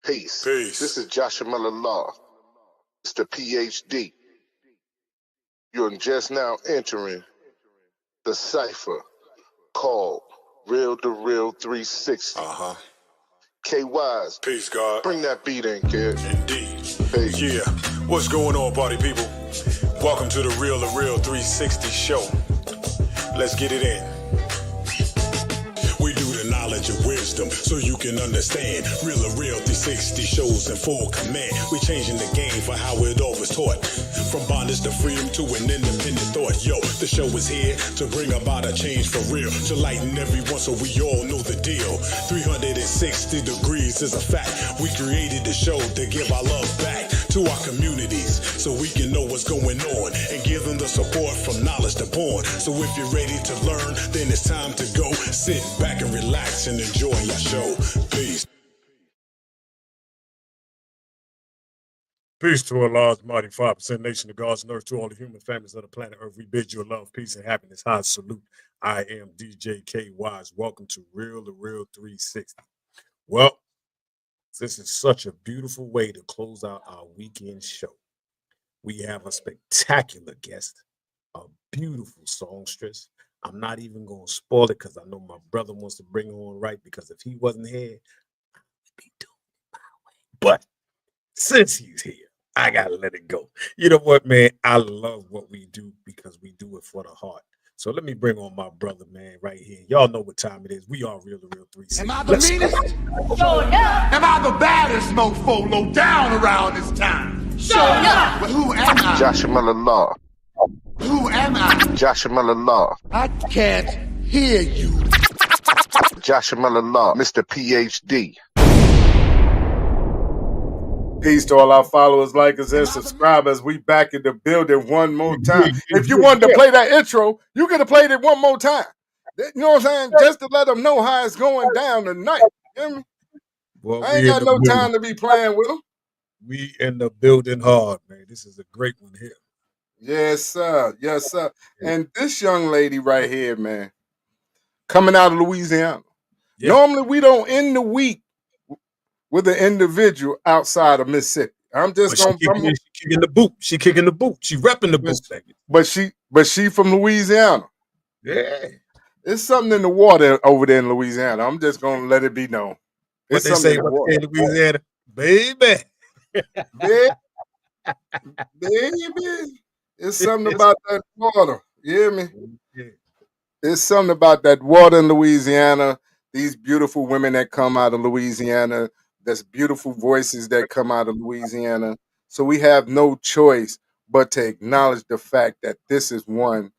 Peace. Peace. This is Joshua Miller Law, Mr. PhD. You're just now entering the cipher called Real2reel360. KYs. Peace, God. Bring that beat in, kid. Indeed. Peace. Yeah. What's going on, party people? Welcome to the Real2reel360 show. Let's get it in. We do the knowledge and wisdom so you can understand. Real360 shows in full command. We changing the game for how it all was taught. From bondage to freedom to an independent thought. Yo, the show is here to bring about a change for real. To lighten everyone so we all know the deal. 360 degrees is a fact. We created the show to give our love back to our communities so we can know what's going on and give them the support from knowledge to porn. So if you're ready to learn, then it's time to go. Sit back and relax and enjoy your show. Peace. Peace to a large, mighty 5% nation of God's and earth, to all the human families of the planet Earth. We bid you a love, peace, and happiness. High salute. I am DJ KYs. Welcome to Real2reel360. Well, this is such a beautiful way to close out our weekend show. We have a spectacular guest, a beautiful songstress. I'm not even going to spoil it because I know my brother wants to bring her on right, because if he wasn't here, I would be doing it my way. But since he's here, I got to let it go. You know what, man? I love what we do because we do it for the heart. So let me bring on my brother, man, right here. Y'all know what time it is. We are Real2reel360. Am I the meanest? Sure enough. Am I the baddest mofo low down around this time? Sure enough. But who am I? Joshua Miller Law. Who am I? Joshua Miller Law. I can't hear you. Joshua Miller Law, Mr. PhD. Peace to all our followers, likers, and subscribers. We back in the building one more time. If you wanted to play that intro, you could have played it one more time. You know what I'm saying? Just to let them know how it's going down tonight. You hear me? Well, I ain't got no time to be playing with them. We in the building hard, man. This is a great one here. Yes, sir. Yes, sir. And this young lady right here, man, coming out of Louisiana. Yeah. Normally, we don't end the week with an individual outside of Mississippi. I'm just going to she kicking the boot. She kicking the boot. She repping the boot. But she from Louisiana. Yeah. There's something in the water over there in Louisiana. I'm just gonna let it be known. What they say in Louisiana, baby. Baby. It's something about that water. You hear me? It's something about that water in Louisiana. These beautiful women that come out of Louisiana. There's beautiful voices that come out of Louisiana. So we have no choice but to acknowledge the fact that this is one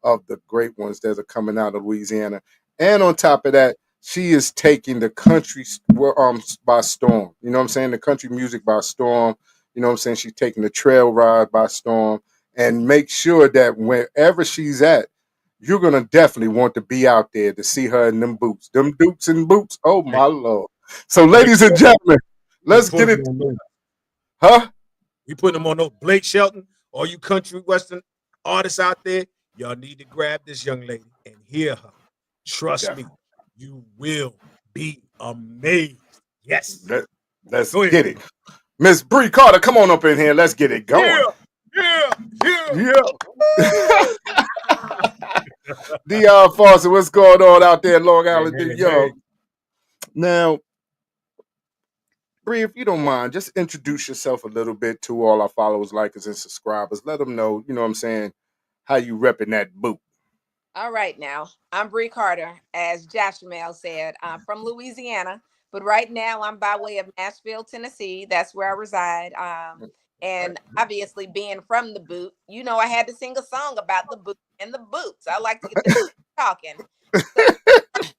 of the great ones that are coming out of Louisiana. And on top of that, she is taking the country by storm. You know what I'm saying? The country music by storm. You know what I'm saying? She's taking the trail ride by storm. And make sure that wherever she's at, you're going to definitely want to be out there to see her in them boots. Them dukes and boots. Oh, my Lord. So, ladies and gentlemen, let's get it. Huh? We putting them on those Blake Shelton, all you country western artists out there. Y'all need to grab this young lady and hear her. Trust me, you will be amazed. Yes. Let's get it. Miss Brei Carter, come on up in here. Let's get it going. Yeah. D.R. Fawcett, what's going on out there in Long Island, New York? Now, Brei, if you don't mind, just introduce yourself a little bit to all our followers, likers, and subscribers. Let them know, you know what I'm saying, how you repping that boot. All right, now, I'm Brei Carter, as Josh Mel said. I'm from Louisiana, but right now I'm by way of Nashville, Tennessee. That's where I reside. And obviously being from the boot, you know, I had to sing a song about the boot and the boots. I like to get the talking. So,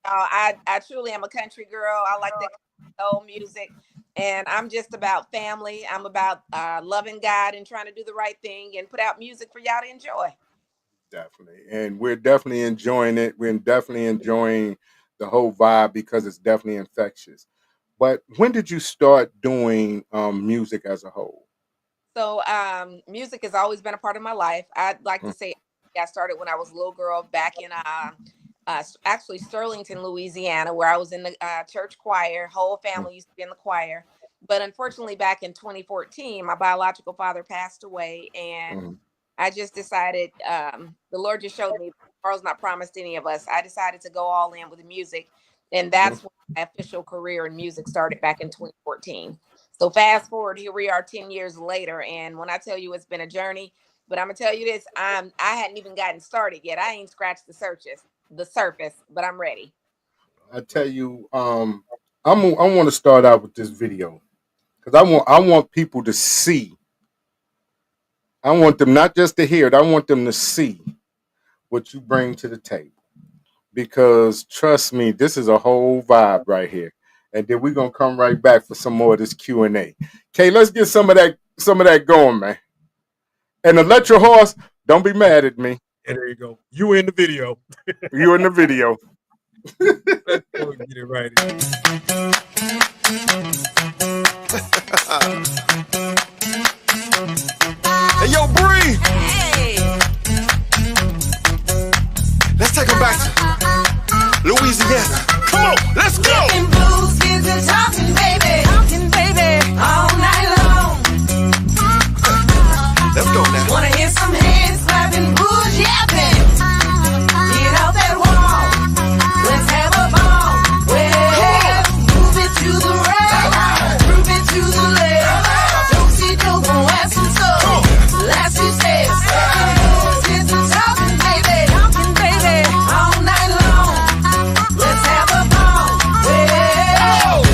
I truly am a country girl. I like that old music, and I'm just about family. I'm about loving God and trying to do the right thing and put out music for y'all to enjoy. Definitely. And we're definitely enjoying it. We're definitely enjoying the whole vibe because it's definitely infectious. But when did you start doing music as a whole? So music has always been a part of my life. I'd like to say I started when I was a little girl back in actually Sterlington, Louisiana, where I was in the church choir. Whole family used to be in the choir. But unfortunately, back in 2014, my biological father passed away, and Mhm. I just decided, the Lord just showed me tomorrow's not promised any of us. I decided to go all in with the music. And Mhm. that's when my official career in music started back in 2014. So fast forward, here we are 10 years later. And when I tell you it's been a journey, but I'm gonna tell you this, I hadn't even gotten started yet. I ain't scratched the surface, but I'm ready. I tell you, I want to start out with this video because I want people to see. I want them not just to hear it. I want them to see what you bring to the table. Because trust me, this is a whole vibe right here. And then we're gonna come right back for some more of this Q&A. Okay, let's get some of that going, man. And Electro Horse, don't be mad at me. And there you go. You in the video. You in the video. Let's go and get it right. Hey, yo, Brei. Hey. Let's take him back to Louisiana. Come on, let's go. Talking blues, kids and talking, baby, all night long. Let's go now. Wanna hear some hands clapping, booze yapping. Get out that wall, let's have a ball. Well, move it to the right, move it to the left. Don't see no go have some soul. Last few steps. Talking blues, kids and talking, baby, all night long. Let's have a ball. Well.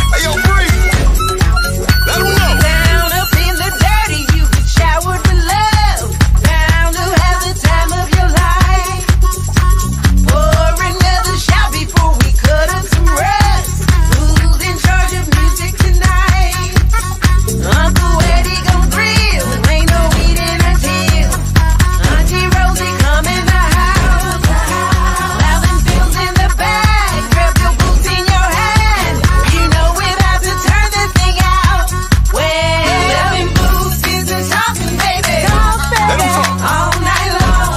Hey, yo, Brei. Let him know. Down up in the dirty, you get showered with love. Down to have the time of your life. Pour another shot before we cut up some rust. Who's in charge of music tonight? Uncle Eddie gon' thrill. Ain't no eating until Auntie Rosie come in the house. Loudon fills in the bag. Grab your boots in your hand. You know we're about to turn this thing out. Well, loving boots, kids and talking, baby. Let him talk. All night long.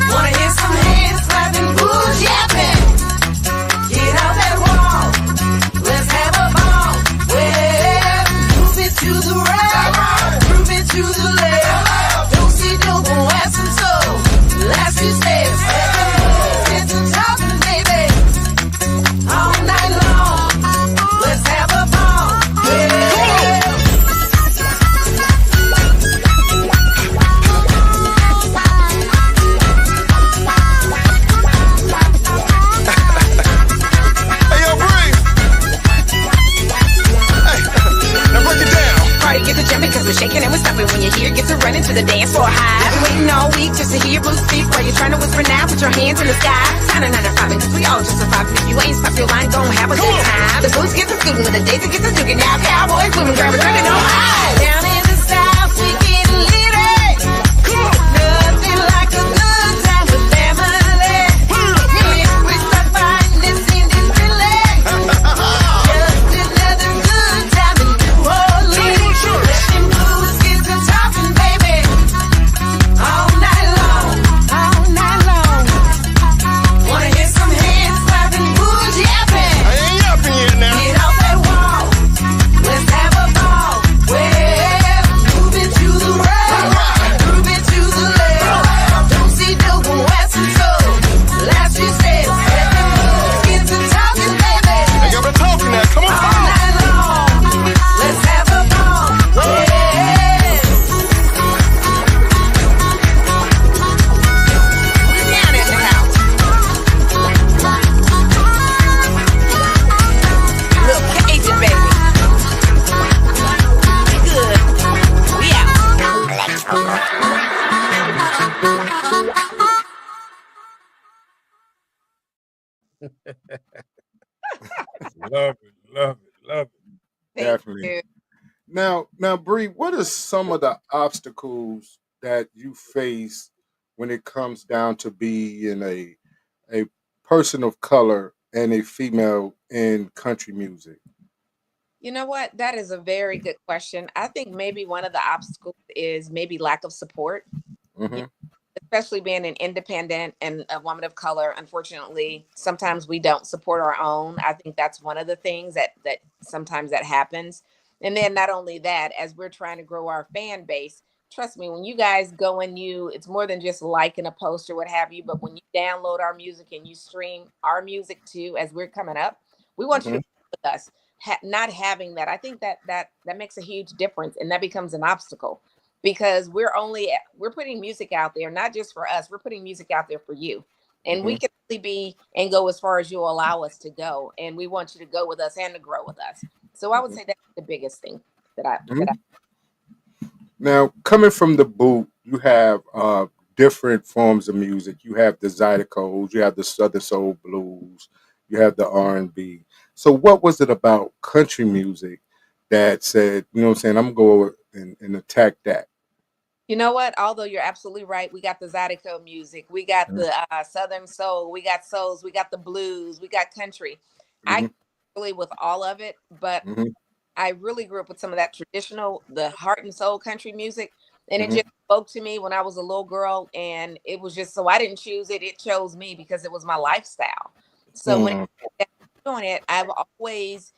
Wanna hear some hands clapping, booze yapping. Get out that wall. Let's have a ball. Well, move it to the right, move it to the left. Don't see no gon' have some soul. Last few steps. Kids and talking, baby. All night long. Let's have a ball. Well. Hey, yo, Brei. Hey, now break it down. Party gets a jumping cause we're shaking and we're stopping when you hear gets a running to the dance floor high. Been waiting all week just to hear Bruce speak. While you're trying to whisper now, put your hands in the sky. Sign a 9 to 5 cause we all just surviving. If you ain't stop your line, gon' have a good time. The boots get the scooting with the daisy gets the dookie. Now cowboys women grab a drink and no high. Down in the south we get litty. Nothing like a good time with family. If we start fighting it's in this village. Just another good time in New Orleans. Pushing blues, kids and talking, baby. All night long, all night long. Wanna hear some hands clapping, booze yapping. I ain't yapping yet now. Get off that wall, let's have a ball. Well, move it to the right, move it to the left. Don't see no go have some soul. Last few steps, kids and talking, baby. Hey, y'all been talking now. Come on, All come on. night long, let's have a ball. Well. Down in the house. Look, Cajun, baby. Good. We out. Love it, love it, love it. Thank Definitely. you. Now, Bree, what are some of the obstacles that you face when it comes down to being a person of color and a female in country music? You know what? That is a very good question. I think maybe one of the obstacles is maybe lack of support. You Mm-hmm. especially being an independent and a woman of color, unfortunately sometimes we don't support our own. I think that's one of the things that sometimes that happens. And then not only that, as we're trying to grow our fan base, trust me, when you guys go and it's more than just liking a post or what have you, but when you download our music and you stream our music too as we're coming up, we want you Mm-hmm. to be with us. Not having that, I think that makes a huge difference, and that becomes an obstacle because we're putting music out there not just for us, we're putting music out there for you, and we Mm-hmm. can only be and go as far as you allow us to go, and we want you to go with us and to grow with us. So I would say that's the biggest thing that I Mm-hmm. Now, coming from the boot, you have different forms of music. You have the Zydeco's, you have the Southern Soul Blues, you have the R&B. So, what was it about country music that said, you know what I'm saying, I'm going and attack that? You know what? Although you're absolutely right, we got the Zydeco music, we got the Southern Soul, we got souls, we got the blues, we got country. I Mm-hmm. really with all of it, but Mm-hmm. I really grew up with some of that traditional, the heart and soul country music. And it Mm-hmm. just spoke to me when I was a little girl. And it was just so I didn't choose it, it chose me because it was my lifestyle. So when Mm-hmm. it doing it, I've always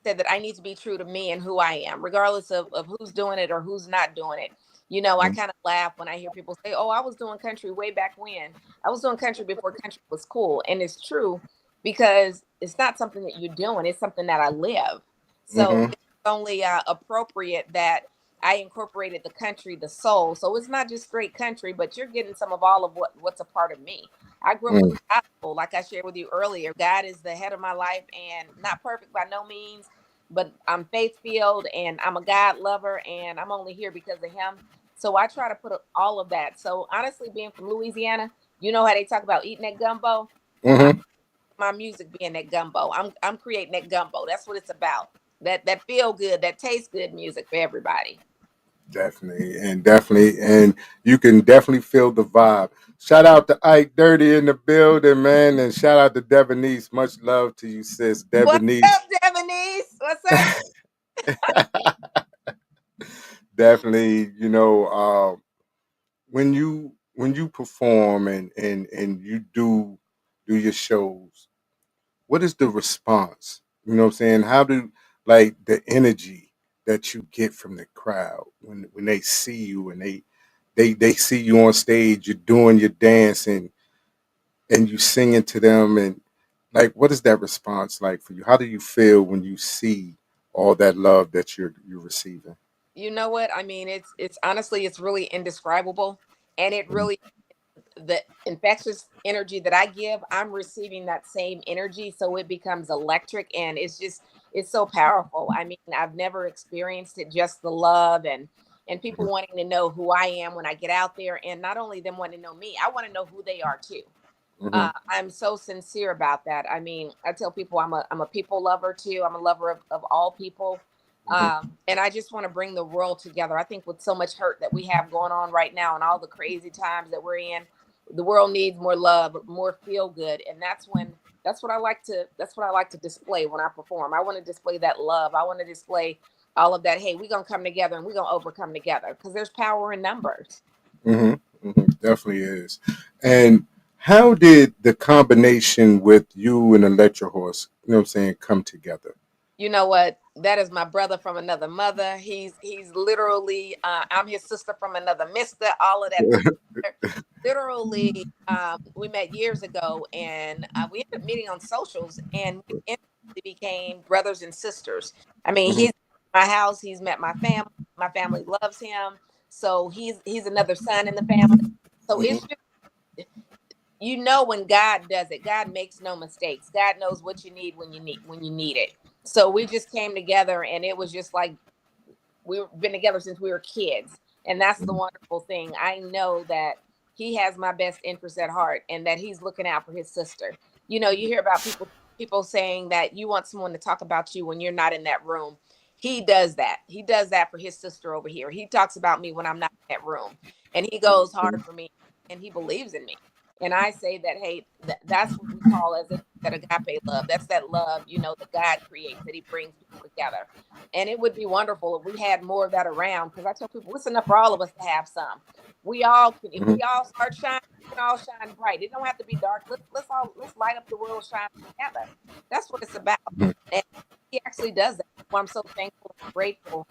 said that I need to be true to me and who I am, regardless of who's doing it or who's not doing it. I kind of laugh when I hear people say, "Oh, I was doing country way back when. I was doing country before country was cool." And it's true because it's not something that you're doing, it's something that I live. So Mm-hmm. it's only appropriate that I incorporated the country, the soul. So it's not just straight country, but you're getting some of all of what's a part of me. I grew up with the gospel, like I shared with you earlier. God is the head of my life and not perfect by no means, but I'm faith filled and I'm a God lover and I'm only here because of him. So I try to put all of that. So honestly, being from Louisiana, you know how they talk about eating that gumbo? I, Mm-hmm. my music being that gumbo. I'm creating that gumbo. That's what it's about. That feel good, that tastes good music for everybody. Definitely, and you can definitely feel the vibe. Shout out to Ike Dirty in the building, man, and shout out to Devonice. Much love to you, sis, What's up, Devonice. Devonice? What's up? Definitely, when you perform and you do your shows, what is the response? You know what I'm saying? How do like the energy that you get from the crowd when they see you and they see you on stage, you're doing your dance and you singing to them and like what is that response like for you? How do you feel when you see all that love that you're receiving? You know what? I mean, it's honestly it's really indescribable. And it really the infectious energy that I give, I'm receiving that same energy. So it becomes electric and it's so powerful. I mean, I've never experienced it, just the love and people wanting to know who I am when I get out there. And not only them wanting to know me, I want to know who they are too. Mm-hmm. I'm so sincere about that. I mean, I tell people I'm a people lover too. I'm a lover of all people. Hmm. And I just want to bring the world together. I think with so much hurt that we have going on right now and all the crazy times that we're in, the world needs more love, more feel good. And that's what I like to display when I perform. I want to display that love. I want to display all of that. Hey, we're gonna come together and we're gonna overcome together because there's power in numbers. Hmm. Hmm. Definitely is. And how did the combination with you and Electro Horse, you know what I'm saying, come together? You know what? That is my brother from another mother. He's literally I'm his sister from another mister. All of that together. Literally, we met years ago, and we ended up meeting on socials, and we instantly became brothers and sisters. I mean, Hmm. he's at my house. He's met my family. My family loves him. So he's another son in the family. So Hmm. it's just when God does it, God makes no mistakes. God knows what you need when you need it. So we just came together and it was just like we've been together since we were kids. And that's the wonderful thing. I know that he has my best interest at heart and that he's looking out for his sister. You hear about people saying that you want someone to talk about you when you're not in that room. He does that. He does that for his sister over here. He talks about me when I'm not in that room. And he goes hard for me and he believes in me. And I say that, hey, that's what we call as a that agape love. That's that love, that God creates, that He brings people together. And it would be wonderful if we had more of that around. Because I tell people, it's enough for all of us to have some. We all can, if we all start shining, we can all shine bright. It don't have to be dark. Let's light up the world, shine together. That's what it's about. And He actually does that. Well, I'm so thankful and grateful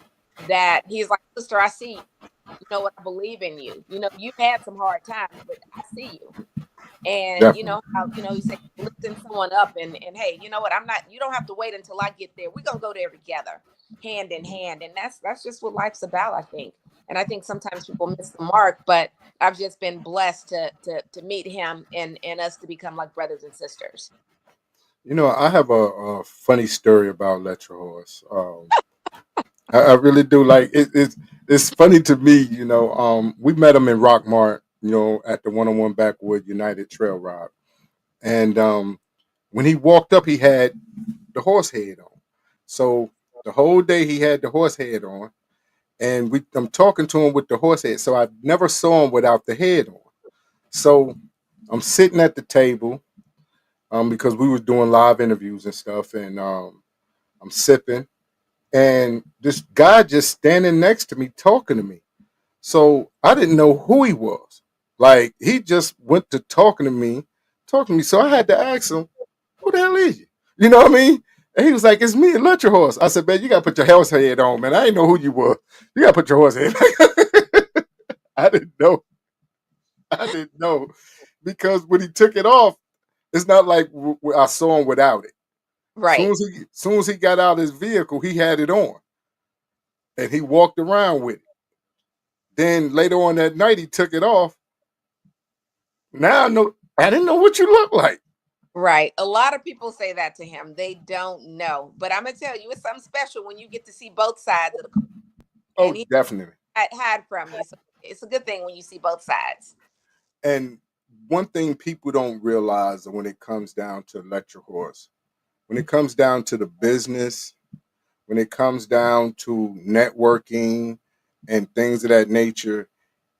that He's like, sister, I see you. You know what? I believe in you. You've had some hard times, but I see you. And how, you say lifting someone up and hey, you know what? You don't have to wait until I get there. We're gonna go there together, hand in hand. And that's just what life's about, I think. And I think sometimes people miss the mark, but I've just been blessed to meet him and us to become like brothers and sisters. I have a funny story about Let Your Horse. I really do. Like it's funny to me. We met him in Rockmart. At the 101 Backwood United Trail Ride, and when he walked up, he had the horse head on. So the whole day he had the horse head on, and I'm talking to him with the horse head. So I never saw him without the head on. So I'm sitting at the table, because we was doing live interviews and stuff, and I'm sipping, and this guy just standing next to me talking to me. So I didn't know who he was. Like he just went to talking to me. So I had to ask him, "Who the hell is you?" You know what I mean? And he was like, "It's me, Let Your Horse." I said, "Man, you gotta put your horse head on, man. I didn't know who you were. You gotta put your horse head." I didn't know. I didn't know because when he took it off, it's not like I saw him without it. Right. Soon as he got out of his vehicle, he had it on, and he walked around with it. Then later on that night, he took it off. Now I know. I didn't know what you look like. Right. A lot of people say that to him. They don't know. But I'm going to tell you, it's something special when you get to see both sides of the coin. Oh, definitely. Hide from you. So it's a good thing when you see both sides. And one thing people don't realize when it comes down to Let Your Horse, when it comes down to the business, when it comes down to networking and things of that nature,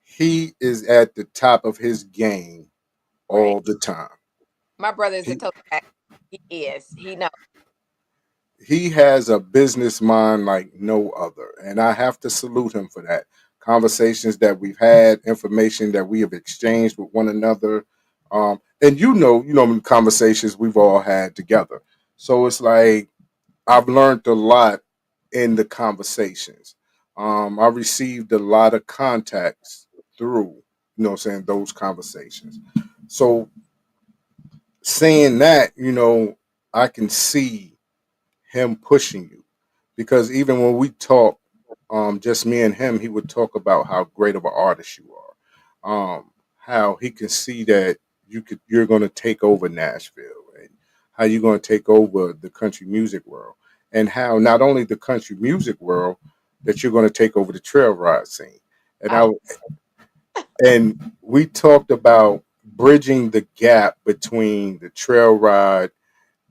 he is at the top of his game all the time. My brother is a total fact. He is. He knows. He has a business mind like no other, and I have to salute him for that. Conversations that we've had, information that we have exchanged with one another, and conversations we've all had together. So it's like I've learned a lot in the conversations. I received a lot of contacts through, those conversations. So saying that, I can see him pushing you because even when we talk, just me and him, he would talk about how great of an artist you are, how he can see that you're going to take over Nashville and how you're going to take over the country music world, and how not only the country music world that you're going to take over the trail ride scene. And we talked about bridging the gap between the trail ride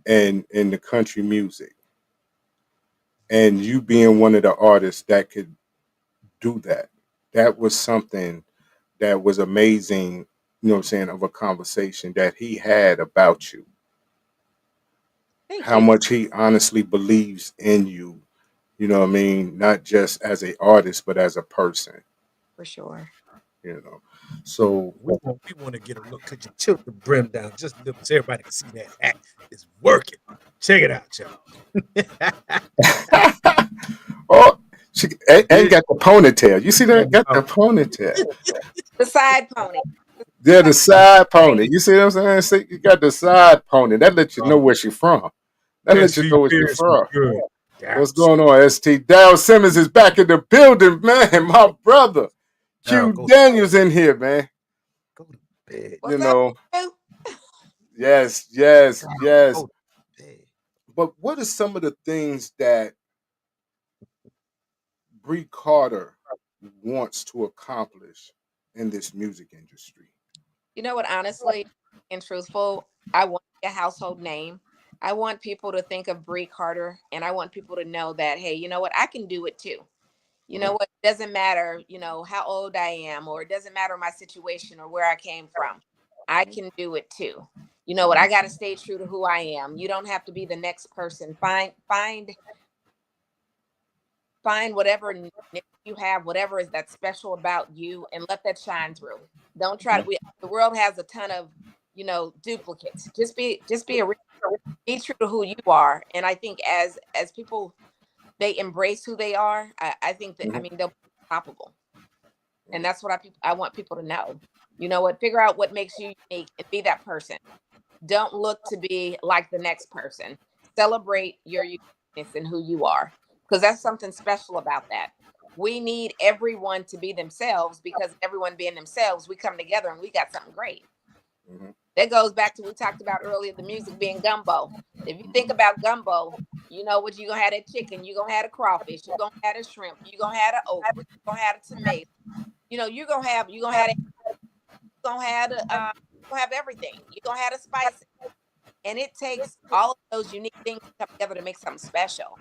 and the country music, and you being one of the artists that could do that. That was something that was amazing, of a conversation that he had about you. How much he honestly believes in you, not just as an artist, but as a person. For sure. So we want to get a look. Could you tilt the brim down just a little so everybody can see that hat is working? Check it out, y'all. Oh, she ain't got the ponytail. You see that? Got the ponytail. The side pony. Yeah, the side pony. You see what I'm saying? See, you got the side pony. That lets you know where she's from. That lets you know where she's from. What's going on, ST? Dal Simmons is back in the building, man. My brother. Q Daniels in here, man. Go to bed. Yes. But what are some of the things that Brei Carter wants to accomplish in this music industry? You know what, honestly and truthful, I want a household name. I want people to think of Brei Carter, and I want people to know that, hey, you know what, I can do it too. You know what, it doesn't matter, how old I am, or it doesn't matter my situation or where I came from. I can do it too. You know what? I got to stay true to who I am. You don't have to be the next person. Find whatever you have, whatever is that special about you, and let that shine through. Don't try to. The world has a ton of, duplicates. Just be be true to who you are. And I think as people, they embrace who they are. I think that they'll be unstoppable. And that's what I want people to know. You know what? Figure out what makes you unique and be that person. Don't look to be like the next person. Celebrate your uniqueness and who you are, because that's something special about that. We need everyone to be themselves, because everyone being themselves, we come together and we got something great. That goes back to what we talked about earlier, the music being gumbo. If you think about gumbo, you know what, you're going to have that chicken, you're going to have a crawfish, you're going to have a shrimp, you're going to have an okra, you're going to have a tomato. You're going to have everything. You're going to have the spices. And it takes all of those unique things to come together to make something special.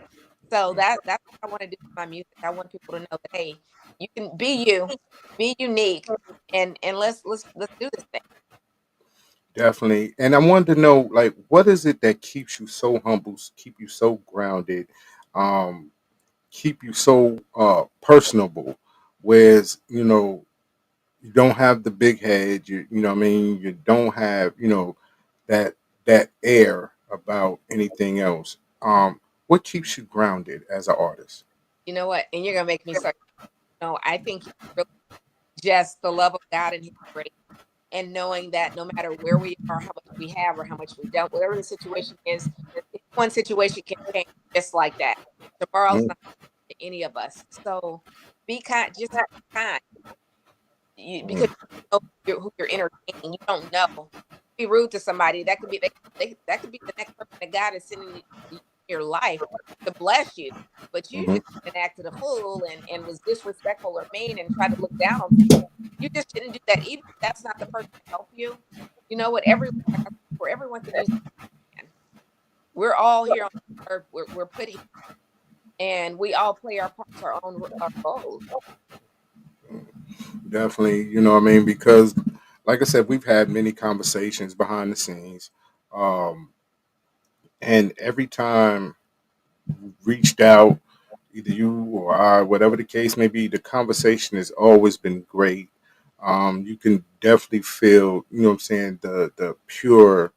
So that's what I want to do with my music. I want people to know that, hey, you can be you, be unique, and let's do this thing. Definitely. And I wanted to know, like, what is it that keeps you so humble, keep you so grounded, keep you so personable, whereas, you don't have the big head, you don't have, that air about anything else. What keeps you grounded as an artist? You know what? And you're going to make me start. I think really just the love of God and His grace, and knowing that no matter where we are, how much we have or how much we don't, whatever the situation is, one situation can change just like that. Tomorrow's not to any of us. So be kind, just be kind. Because you know who you're entertaining. You don't know. Be rude to somebody. That could be that could be the next person that God is sending in your life to bless you. But you just acted a fool and was disrespectful or mean and tried to look down on people. You just shouldn't do that. Even if that's not the person to help you. You know what? For everyone to do, we're all here on earth. We're put here, and we all play our parts, our roles. Definitely, because like I said, we've had many conversations behind the scenes. And every time we reached out, either you or I, whatever the case may be, the conversation has always been great. You can definitely feel, the pure,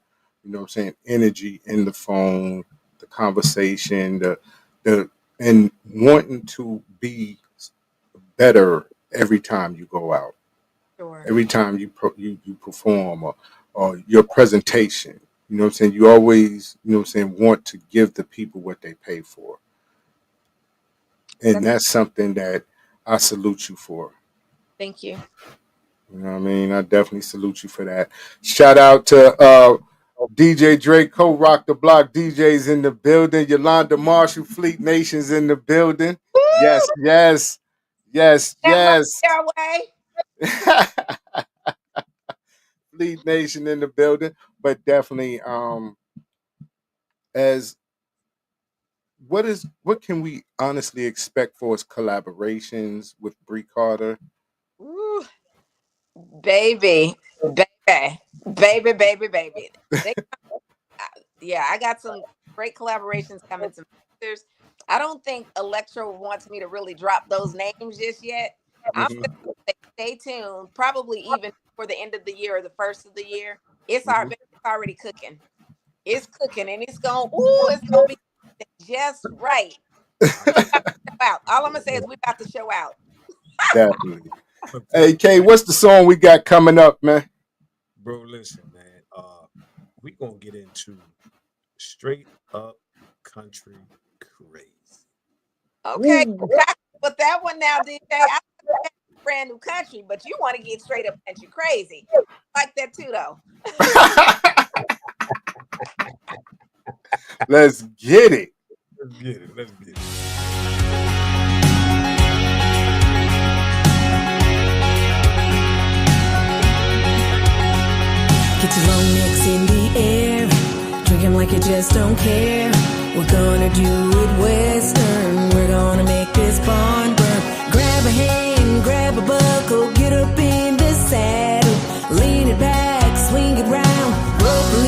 energy in the phone, the conversation, the and wanting to be better every time you go out. Sure. Every time you perform or your presentation, you always, want to give the people what they pay for. And that's something that I salute you for. Thank you. I definitely salute you for that. Shout out to DJ Drake, Co-Rock the Block DJs in the building. Yolanda Marshall, Fleet Nation's in the building. Woo! Yes. Our way. Fleet Nation in the building, but definitely what can we honestly expect for his collaborations with Brei Carter? Ooh, baby. Yeah, I got some great collaborations coming. Some features. I don't think Electro wants me to really drop those names just yet. I'm gonna say stay tuned. Probably even for the end of the year or the first of the year. It's already cooking. It's cooking, and it's gonna be just right. Out. All I'm gonna say is we about to show out. Definitely. Hey Kay, what's the song we got coming up, man? Bro, listen, man. We gonna get into straight up country crazy. Okay, but that one now, DJ. I brand new country, but you want to get straight up country crazy. I like that too, though. Let's get it. Let's get it. Get your long necks in the air, drink 'em like you just don't care. We're gonna do it Western, we're gonna make this barn burn. Grab a hand, grab a buckle, get up in the saddle, lean it back, swing it round, rope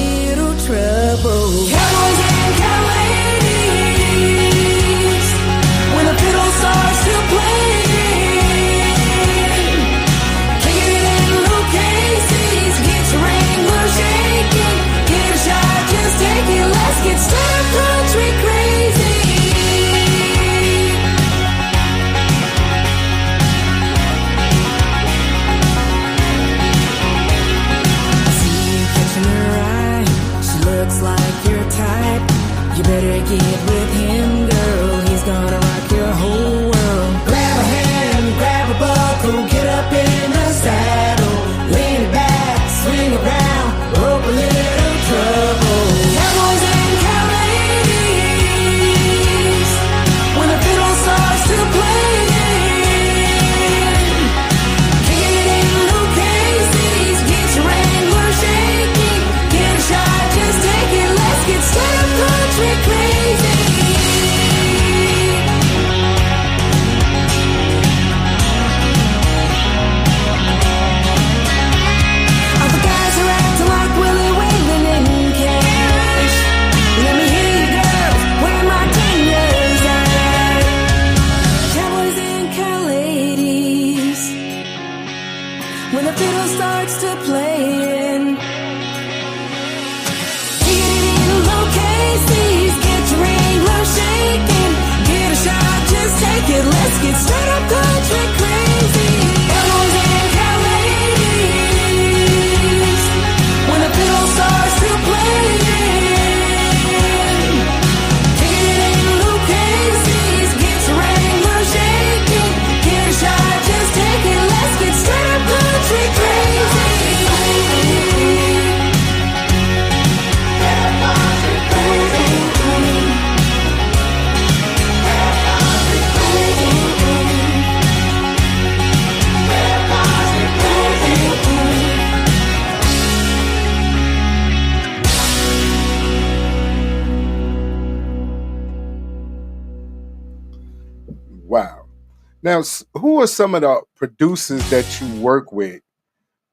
Now, who are some of the producers that you work with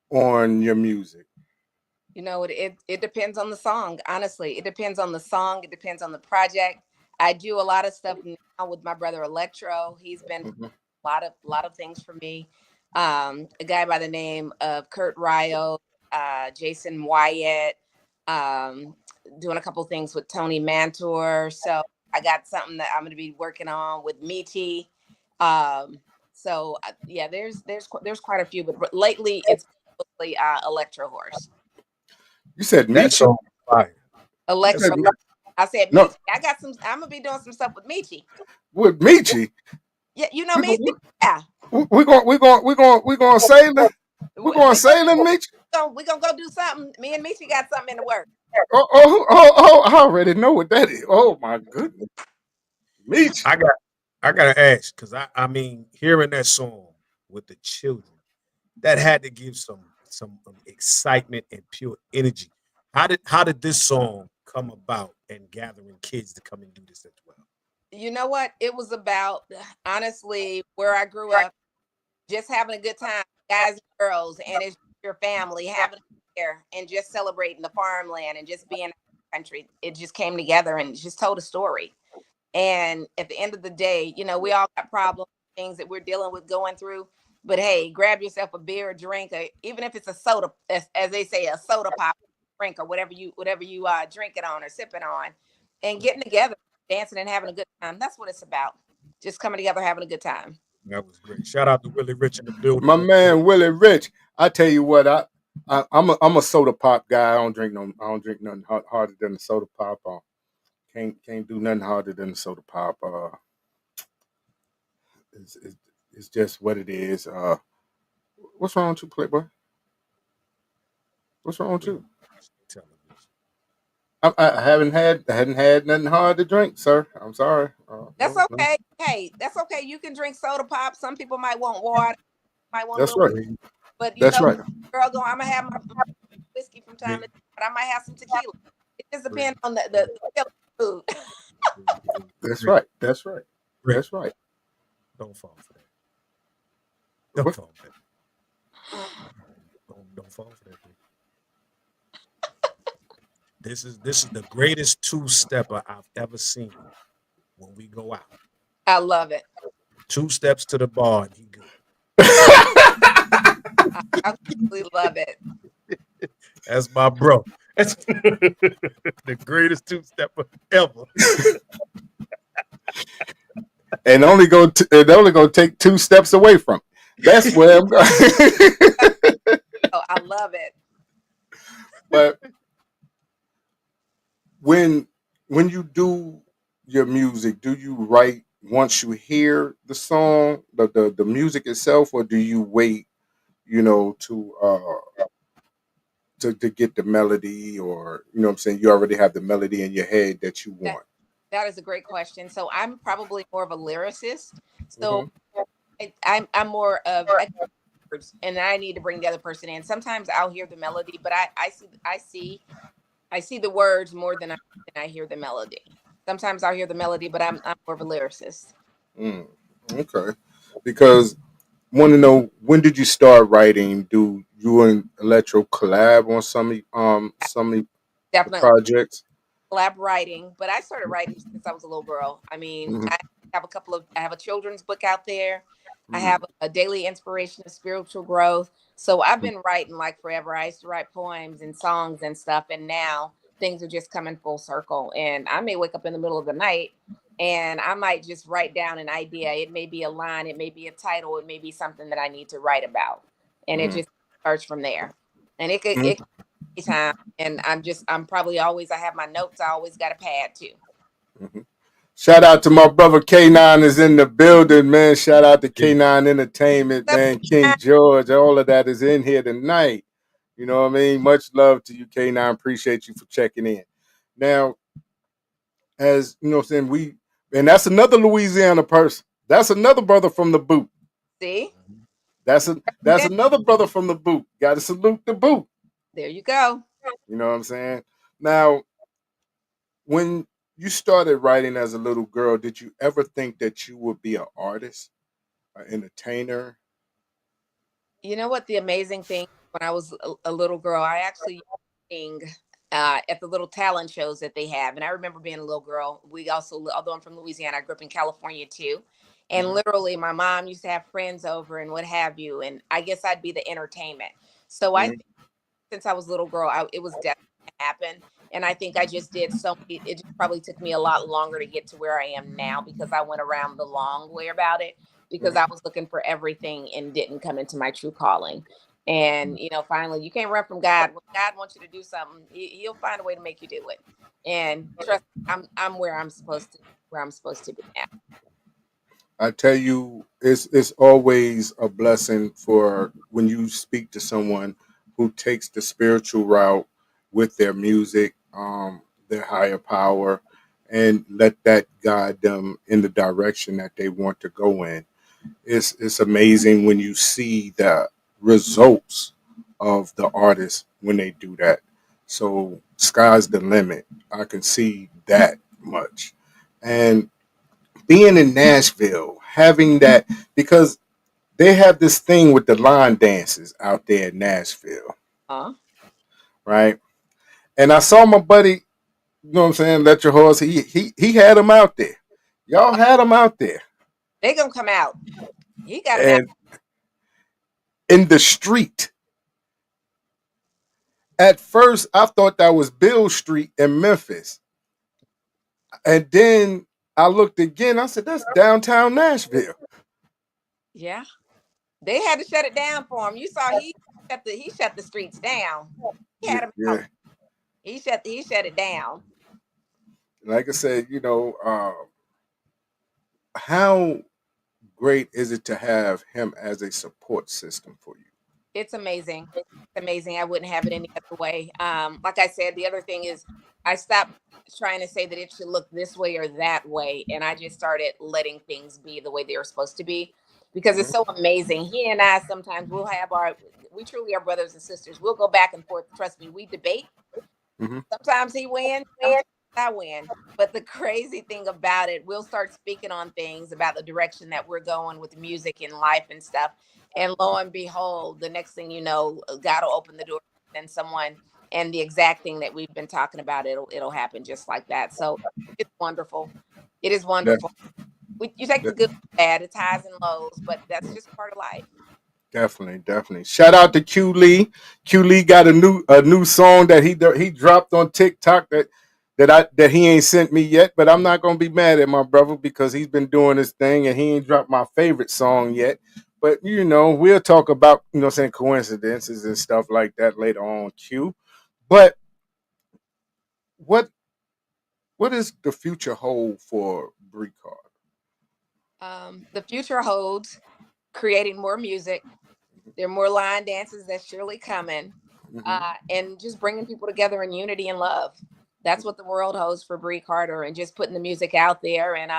on your music? You know, it depends on the song. Honestly, it depends on the song. It depends on the project. I do a lot of stuff now with my brother Electro. He's been Mhm. a lot of things for me. A guy by the name of Kurt Ryo, Jason Wyatt, um, doing a couple things with Tony Mantor. So I got something that I'm going to be working on with Meaty. Yeah, there's quite a few, but lately it's mostly Electro Horse. You said That Michi. song is fire. You said Electro. I said no Michi. I got some. I'm gonna be doing some stuff with Michi. with Michi. Yeah, you know We Michi. Yeah, we going sailing. We going we sailing, Michi. we gonna go do something. Me and Michi got something in the work. I already know what that is. Oh my goodness, Michi. I gotta ask because I mean hearing that song with the children that had to give some excitement and pure energy. How did this song come about and gathering kids to come and do this as well? You know what? It was about honestly where I grew up, just having a good time, guys and girls, and it's your family having a there and just celebrating the farmland and just being in the country. It just came together and just told a story. And at the end of the day, you know, we all got problems, things that we're dealing with going through. But hey, grab yourself a beer, or drink, or even if it's a soda, as they say, a soda pop drink or whatever you drink it on or sip it on, and getting together, dancing and having a good time. That's what it's about. Just coming together, having a good time. That was great. Shout out to Willie Rich in the building. My man Willie Rich. I tell you what, I'm a soda pop guy. I don't drink nothing harder than a soda pop. Can't do nothing harder than a soda pop. It's just what it is. What's wrong with you, Playboy? What's wrong with you? Television. I hadn't had nothing hard to drink, sir. I'm sorry. That's No. okay. Hey, that's okay. You can drink soda pop. Some people might want water, might want a That's little, right. but you That's know, right. girl, going. I'm gonna have my whiskey from time to time, but I might have some tequila. It just depends on the food. That's right. That's right. Great. That's right. Don't fall for that. Don't What? fall for that. Don't fall for that. Dude. This is the greatest two stepper I've ever seen when we go out. I love it. 2 steps to the bar and he good. I absolutely love it. That's my bro. That's the greatest 2 stepper ever. And only gonna take 2 steps away from it. That's where I'm going. Oh, I love it. But when you do your music, do you write once you hear the song, the music itself, or do you wait, to get the melody, or what I'm saying, you already have the melody in your head that you That want? that is a great question. So I'm probably more of a lyricist. So Hmm. I'm more of words, and I need to bring the other person in. Sometimes I'll hear the melody, but I see the words more than I hear the melody. Sometimes I'll hear the melody, but I'm more of a lyricist. Mm, okay. Because want to know, when did you start writing? Do you and Electro collab on some of the Definitely projects? collab writing, but I started writing since I was a little girl. I mean, Mhm. I have a children's book out there. I Mm, have a daily inspiration of spiritual growth. So I've been writing like forever. I used to write poems and songs and stuff, and now things are just coming full circle. And I may wake up in the middle of the night and I might just write down an idea. It may be a line, it may be a title, it may be something that I need to write about. And it mm, just starts from there. And it mm. could be time. And I'm probably always, I have my notes, I always got a pad too. Mhm. Shout out to my brother K9 is in the building, man. Shout out to Yeah. K9 Entertainment, man. King George, all of that is in here tonight. You know what I mean? Much love to you, K9. Appreciate you for checking in. Now, as you know what I'm saying, and that's another Louisiana person. That's another brother from the boot. See? That's another brother from the boot. Gotta salute the boot. There you go. You know what I'm saying? Now, when you started writing as a little girl, did you ever think that you would be an artist? an entertainer? You know what the amazing thing, when I was a little girl, I actually used to sing at the little talent shows that they have. And I remember being a little girl. We also, although I'm from Louisiana, I grew up in California too. And Hmm. literally, my mom used to have friends over and what have you. And I guess I'd be the entertainment. So I Hmm. think since I was a little girl, it was destined to happen. And I think I just did so. It just probably took me a lot longer to get to where I am now because I went around the long way about it because I Hmm. was looking for everything and didn't come into my true calling. And finally, you can't run from God. When God wants you to do something, He'll find a way to make you do it. And trust me, I'm where I'm supposed to be now. I tell you, it's always a blessing for when you speak to someone who takes the spiritual route with their music, their higher power, and let that guide them in the direction that they want to go in. It's amazing when you see the results of the artist when they do that. So sky's the limit. I can see that much. And being in Nashville, having that, because they have this thing with the line dances out there in Nashville, Huh? right? And I saw my buddy, you know what I'm saying, Let Your Horse. He had him out there. Y'all had him out there, They gonna come out. He got them out. and in the street. At first, I thought that was Bill Street in Memphis, and then I looked again. I said, "That's downtown Nashville." Yeah, they had to shut it down for him. You saw he shut the streets down. He Yeah, had them out. yeah. He shut it down. Like I said, how great is it to have him as a support system for you? It's amazing. It's amazing. I wouldn't have it any other way. Like I said, the other thing is I stopped trying to say that it should look this way or that way, and I just started letting things be the way they were supposed to be because it's Hmm. so amazing. He and I sometimes we truly are brothers and sisters. We'll go back and forth. Trust me, we debate. Hmm. Sometimes he wins, sometimes I win. But the crazy thing about it, we'll start speaking on things about the direction that we're going with music and life and stuff. And lo and behold, the next thing you know, God will open the door and someone and the exact thing that we've been talking about, it'll happen just like that. So it's wonderful. It is Yeah, wonderful. You take the good and the bad, it's highs and lows, but that's just part of life. definitely, definitely. Shout out to Q Lee. Q Lee got a new song that he dropped on TikTok that he ain't sent me yet, but I'm not gonna be mad at my brother because he's been doing his thing and he ain't dropped my favorite song yet. But we'll talk about saying coincidences and stuff like that later on, Q. But what what is the future hold for Brei Carter? The future holds creating more music. There are more line dances that's surely coming, Hmm. and just bringing people together in unity and love. That's what the world holds for Bree Carter, and just putting the music out there. And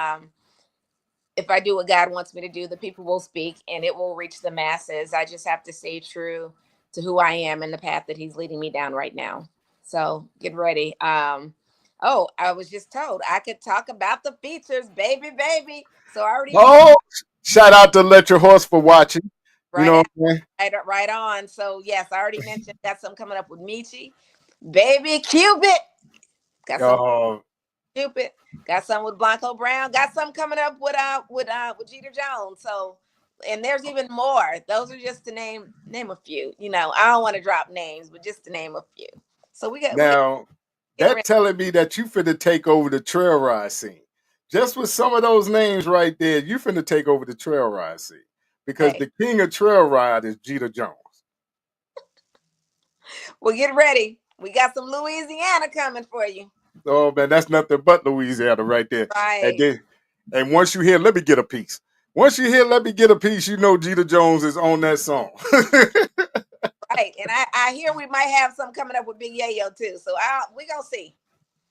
if I do what God wants me to do, the people will speak, and it will reach the masses. I just have to stay true to who I am and the path that He's leading me down right now. So get ready. Oh, I was just told I could talk about the features, baby, baby. So I already mentioned Oh, shout out to Let Your Horse for watching. You right know at what I'm saying? right on. So yes, I already mentioned got something coming up with Michi, baby Cupid. Got some Oh, Cupid. Got some with Blanco Brown. Got some coming up with Jeter Jones. So and there's even more. Those are just to name a few. I don't want to drop names, but just to name a few. So we got now getting that ready. telling me that you finna take over the trail ride scene. Just with some of those names right there, you finna take over the trail ride scene because Hey, the king of trail ride is Jeter Jones. well get ready. We got some Louisiana coming for you. Oh man, that's nothing but Louisiana right there. And Right. then, and once you hear, let me get a piece. Once you hear, let me get a piece, you know Jeter Jones is on that song. Right. And I hear we might have some coming up with Big Yayo too. So we gonna see.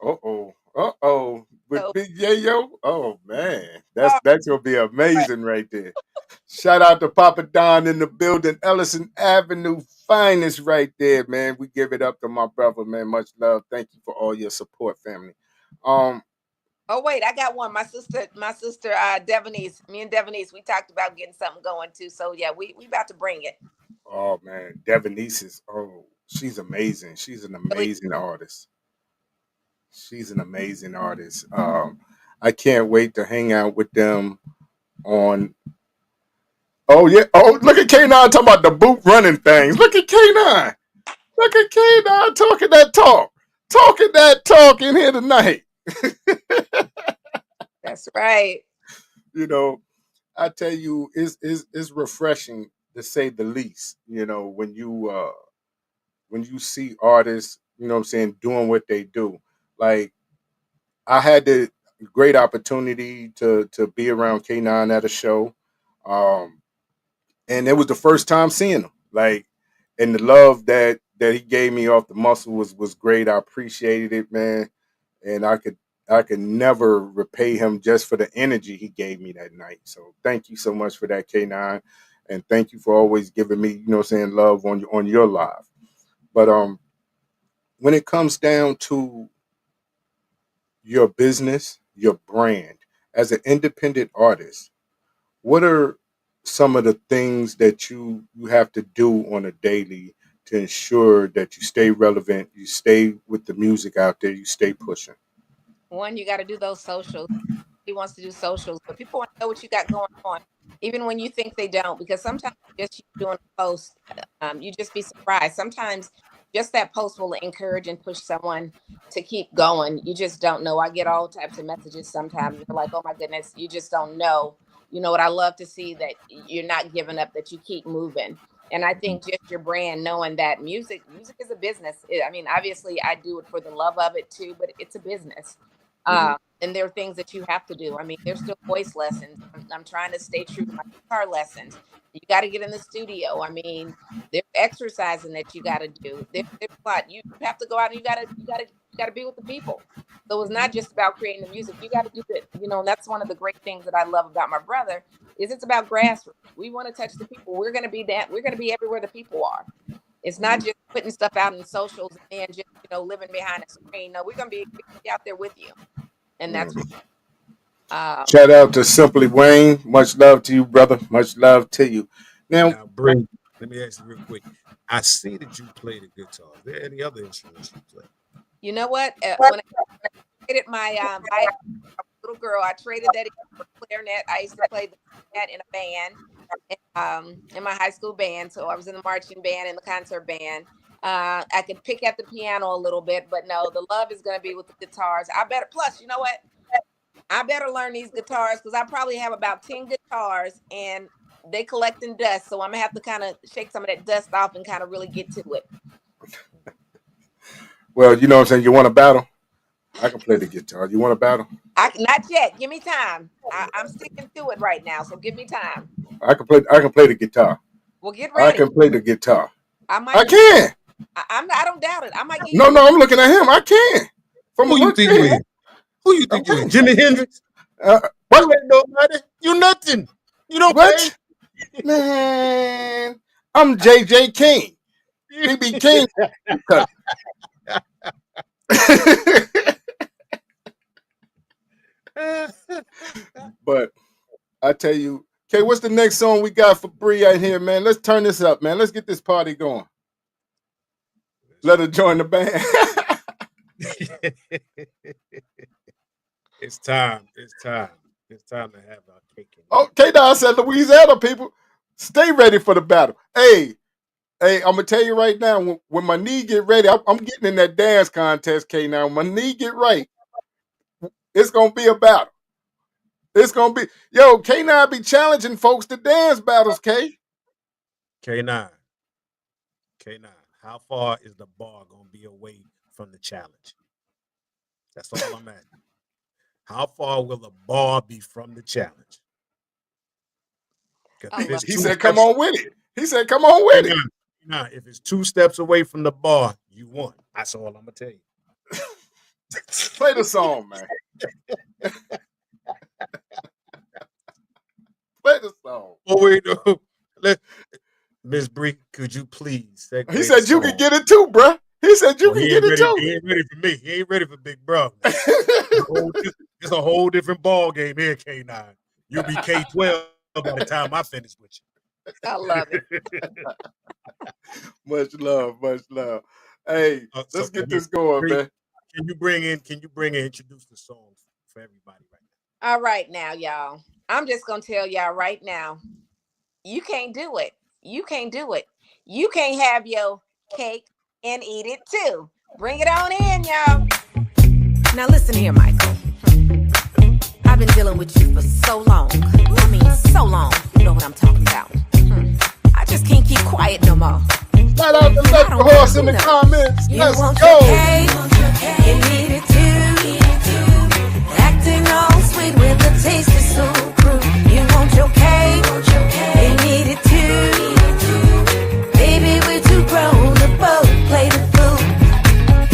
Uh-oh. Uh-oh. With So Big Yayo? Oh man. That's all that's gonna be right. amazing right there. Shout out to Papa Don in the building, Ellison Avenue, finest right there, man. We give it up to my brother, man. Much love. Thank you for all your support, family. Um, Oh wait, I got one. My sister, Devonese. Me and Devonese, we talked about getting something going too. So yeah, we about to bring it. Oh man, Devonese is she's amazing. She's an Really, amazing artist. She's an amazing artist. I can't wait to hang out with them on. Oh yeah. Oh, look at K9 talking about the boot running things. Look at K9. Look at K9 talking that talk. Talking that talk in here tonight. that's right. You know, I tell you, it's refreshing to say the least. You know, when you see artists, you know what I'm saying, doing what they do. Like I had the great opportunity to be around K9 at a show. Um, and it was the first time seeing him. Like, and the love that he gave me off the muscle was great. I appreciated it, man. And I could never repay him just for the energy he gave me that night. So thank you so much for that, K9. And thank you for always giving me, you know what I'm saying, love on your live. But when it comes down to your business, your brand, as an independent artist, what are some of the things that you have to do on a daily to ensure that you stay relevant, you stay with the music out there, you stay pushing? One, you got to do those socials. He wants to do socials, but people want to know what you got going on, even when you think they don't, because sometimes just you doing a post, you just be surprised. Sometimes just that post will encourage and push someone to keep going. You just don't know. I get all types of messages sometimes. They're like, oh my goodness, you just don't know. You know what? I love to see that you're not giving up, that you keep moving. And I think just your brand, knowing that music is a business. I mean, obviously I do it for the love of it too, but it's a business. Mhm. And there are things that you have to do. I mean, there's still voice lessons. I'm trying to stay true to my guitar lessons. You got to get in the studio. I mean, there's exercising that you got to do. There's a lot. You have to go out and you got to be with the people. So it's not just about creating the music. You got to do it. You know, and that's one of the great things that I love about my brother is it's about grassroots. We want to touch the people. We're going to be that. We're going to be everywhere the people are. It's not just putting stuff out in socials and just living behind a screen. No, we're gonna be out there with you, and that's Mhm. um Shout out to Simply Wayne. Much love to you, brother. Much love to you. Now, Now, Bree, let me ask you real quick. I see that you play the guitar. Is there any other instruments you play? you know what? When I traded my violin, little girl, I traded that in for clarinet. I used to play the clarinet in a band, in my high school band. So I was in the marching band and the concert band. I could pick at the piano a little bit, but no, the love is going to be with the guitars. I better. Plus, you know what? I better learn these guitars because I probably have about 10 guitars and they collecting dust. So I'm gonna have to kind of shake some of that dust off and kind of really get to it. well, you know what I'm saying? You want a battle? I can play the guitar. You want a battle? Not yet. Give me time. I'm sticking to it right now. So give me time. I can play the guitar. Well, get I ready. can play the guitar. I might I get can. I don't doubt it. I might get No, you. no, I'm looking at him. I can. From Who you look think at you him, is? Who you I'm think you is? telling Jimi Hendrix? you. What? You ain't nobody. You nothing. You don't play. What? Man, I'm JJ King. BB King. But I tell you, okay, what's the next song we got for Bree out here, man? Let's turn this up, man. Let's get this party going. Let her join the band. It's time. It's time. It's time to have our cake and Okay, now I said Louisiana people, stay ready for the battle. Hey, I'm gonna tell you right now, when my knee get ready, I'm getting in that dance contest, K. Now, when my knee get right, it's gonna be a battle. It's gonna be K9 be challenging folks to dance battles, K. K9. K9. How far is the bar gonna be away from the challenge? That's all I'm asking. How far will the bar be from the challenge? Because if it's He two said, "Come steps, on with it." He said, "Come on with it." K9, if it's 2 steps away from the bar, you won. That's all I'm gonna tell you. Play the song, man. Play the song. Oh wait, no. Miss Bree, could you please segue He said the you song? could get it too, bruh. He said you Oh, can get it too. He ain't ready for me. He ain't ready for Big Bro. It's a whole different ball game here, K9. You'll be K12 by the time I finish with you. I love it. Much love, much love. Hey, let's get this going, man. Can you bring in introduce the song for everybody right now? All right now, y'all. I'm just gonna tell y'all right now, you can't do it. You can't do it. You can't have your cake and eat it too. Bring it on in, y'all. Now listen here, Michael. I've been dealing with you for so long. I mean, so long. You know what I'm talking about. I just can't keep quiet no more. Shout out to Let the Horse in the comments. Let's go. You need it too. Acting all sweet with the taste is so crude. You want your cake. You need it too. Baby, we're too grown to both play the fool.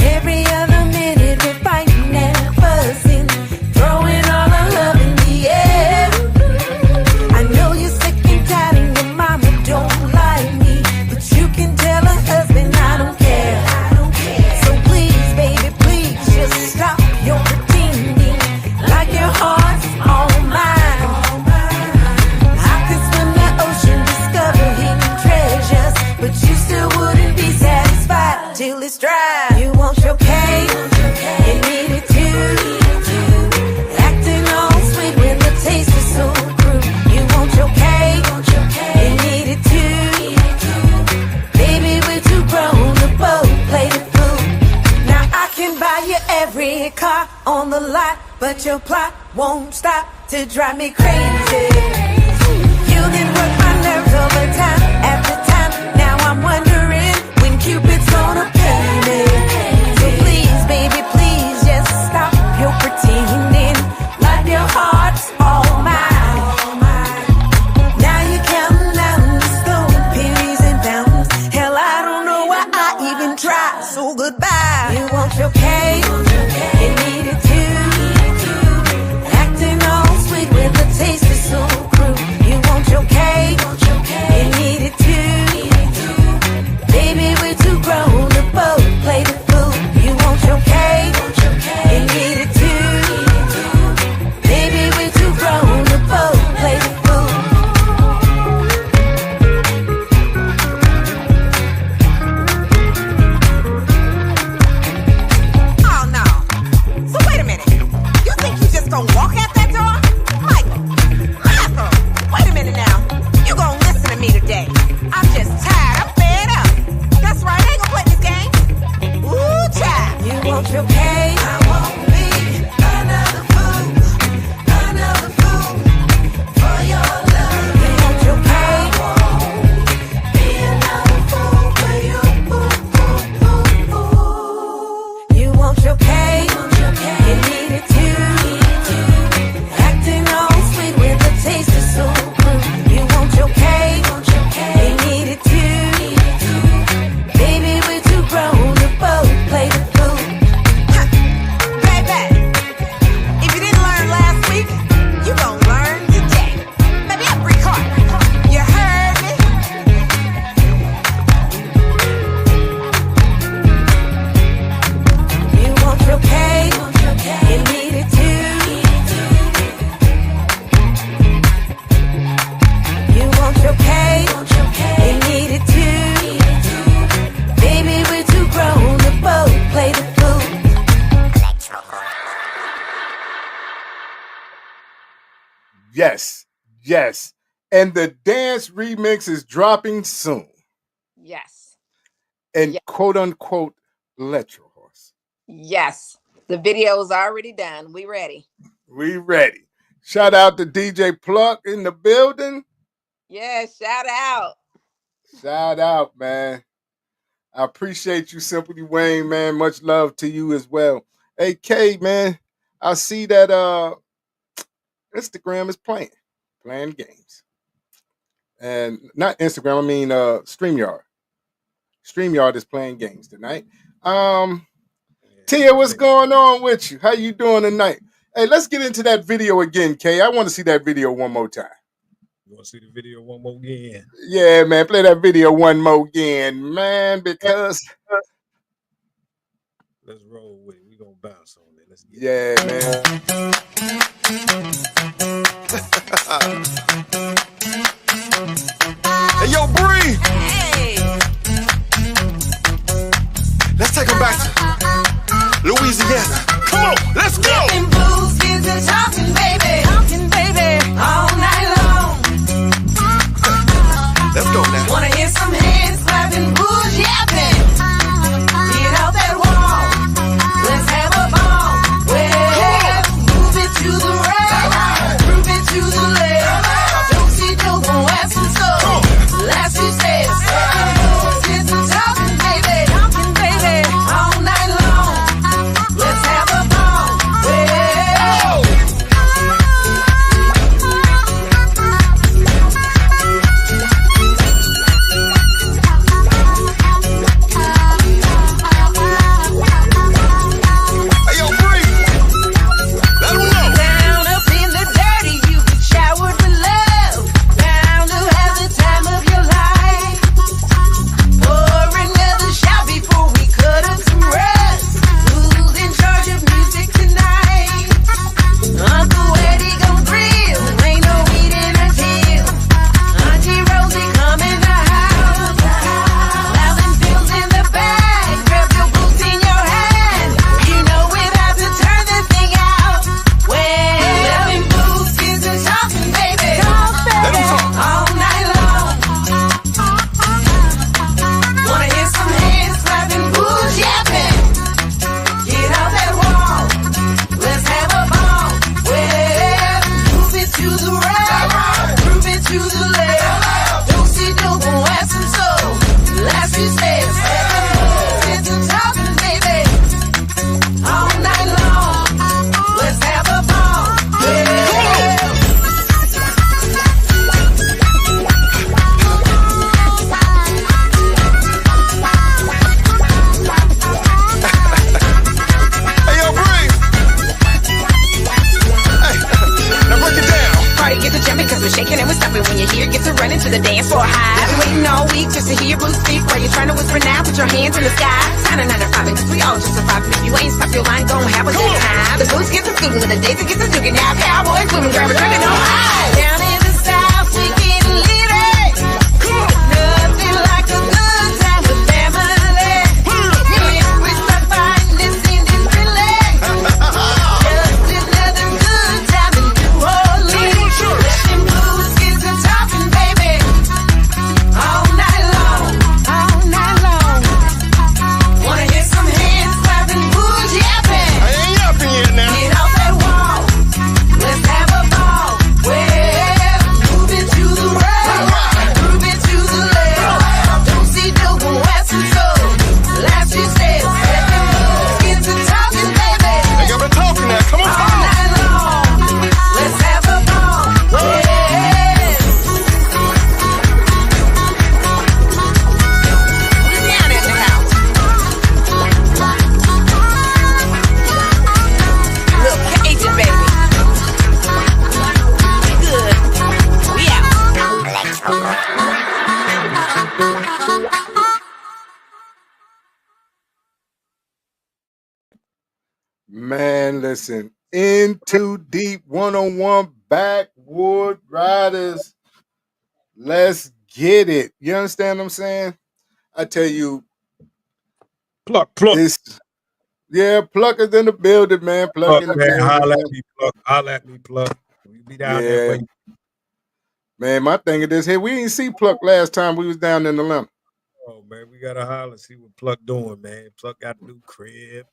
Every other minute we're fighting and fussing, throwing all our love in the air. I know you're sick and tired and your mama don't like me, but you can tell her husband I don't care. So please, baby, please just stop your pretending like your heart's all mine. I could swim the ocean, discover hidden treasures, but you still wouldn't be satisfied till it's dry. You want your cake, you need it too. Acting all sweet when the taste is so crude. You want your cake, you need it too. Baby, we're too grown to both play the fool. Now I can buy you every car on the lot, but your plot won't stop to drive me crazy. You did work my nerves over time after time. Now I'm wondering when Cupid's gonna pay me. So please, baby, please just stop your pretending like your heart's all mine. Now you're counting down the stolen pennies and pounds. Hell, I don't know why I even tried. So goodbye. You want your cake, you need it too. Acting all sweet when the taste is so crude. You want your cake, you need it too. Baby, we're too grown to both play the fool. You want your cake, you need it too. Baby, we're too grown to both play the fool. Oh no. So wait a minute. You think you just gonna walk out that door? Michael, wait a minute now. You gonna listen to me today. I'm just tired. I'm fed up. That's right, I ain't gonna play this game. Ooh, child. You want your cake? I won't be another fool for your love. You want your cake? I won't be another fool for you. You want your cake? You need it too. Acting all sweet when the taste is so crude. You want your cake? You need it too. Baby, we're too grown to both play the fool. Baby, if you didn't learn last week, you gon' learn today. Baby, I'm Brei Carter. You heard me? You want your cake, you need it too. You want your cake, you need it too. Baby, we're too grown to both play the fool. Yes, yes. And the dance remix is dropping soon. Yes. And Yeah. quote unquote, let your horse. Yes. The video is already done. We ready. We ready. Shout out to DJ Pluck in the building. Yeah, shout out. Shout out, man. I appreciate you, Simply Wayne, man. Much love to you as well. Hey, K, man, I see that Instagram is playing games. And not Instagram, I mean StreamYard. StreamYard is playing games tonight. Tia, what's going on with you? How you doing tonight? Hey, let's get into that video again, Kay. I want to see that video one more time. You want to see the video one more again? Yeah, man. Play that video one more again, man, because Let's roll with it. We gonna bounce on it. Let's get Yeah, man. Hey, yo, Brei. Hey. Let's take him back to Louisiana. Come on, let's go. Sipping booze, kids and talking, baby. Talking, baby. All night long. Let's go now. Wanna hear some hands clapping, booze yapping. Get out that wall. Let's have a ball. Well, move it to the right. Move it to the left. Don't see no go ask some soul. Last few steps. Kids and talking, baby. Talking, baby. All night long. Let's have a ball. Well. Hey, yo, Brei. Let him know. Down up in the dirty, you get showered with love. Down to have the time of your life. Pour another shot before we cut up some rust. Who's in charge of music tonight? Uncle Eddie gon' grill, ain't no eating until Auntie Rosie come in the house. Loudin' pills in the bag, grab your boots in your hand. You know we're about to turn this thing out. Well, living booze, kids and talking, baby. Let him talk. All night long. Wanna hear some hands clapping, booze yapping. Get out that wall. Let's have a ball. Well, move it to the right. Move it to the left. Don't see no go ask some soul. Last few steps. Kids and talking, baby. All night long. Let's have a ball. Well. Hey, yo, Brei. Hey, now break it down. Party gets to jumping cause we're shaking and we're stopping. When you hear it, get to running to the dance floor high. Been waiting all week just to hear Bruce speak. While you're trying to whisper now, put your hands in the sky. Sign a 9 to 5 cause we all just surviving. If you ain't stop your line, gon' have a good time. The boots get to scooting and the days get to duking. Now cowboys swimming, grab a drink and no high. Down in the south, we getting lit. Nothing like a good time with family. If we start fighting, it's ending silly. Just another good time in New Orleans. Letting blues, kids and talking, baby. All night long, all night long. Wanna hear some hands clapping, booze yapping. I ain't yapping yet now. Get off that wall. Let's have a ball. Well, move it to the right. Move it to the left. Don't see no go ask some soul. Last few steps. Kids and talking, baby. Hey, y'all been talking now. Come on, All come on. night long. Let's have a ball. Well. Louisiana in the house. Little Cajun, baby. We good. We out. Man, listen. Into Deep 101 Backwood Riders. Let's get it. You understand what I'm saying? I tell you, Pluck. it's Pluck is in the building, man. Pluck in the Pluck, man. Holla building. at me, Pluck. Holla at me, Pluck. We be down Yeah. there, baby. Man, my thing is this here. We didn't see Pluck last time we was down in Atlanta. Oh, man, we gotta holler, see what Pluck doing, man. Pluck got a new crib.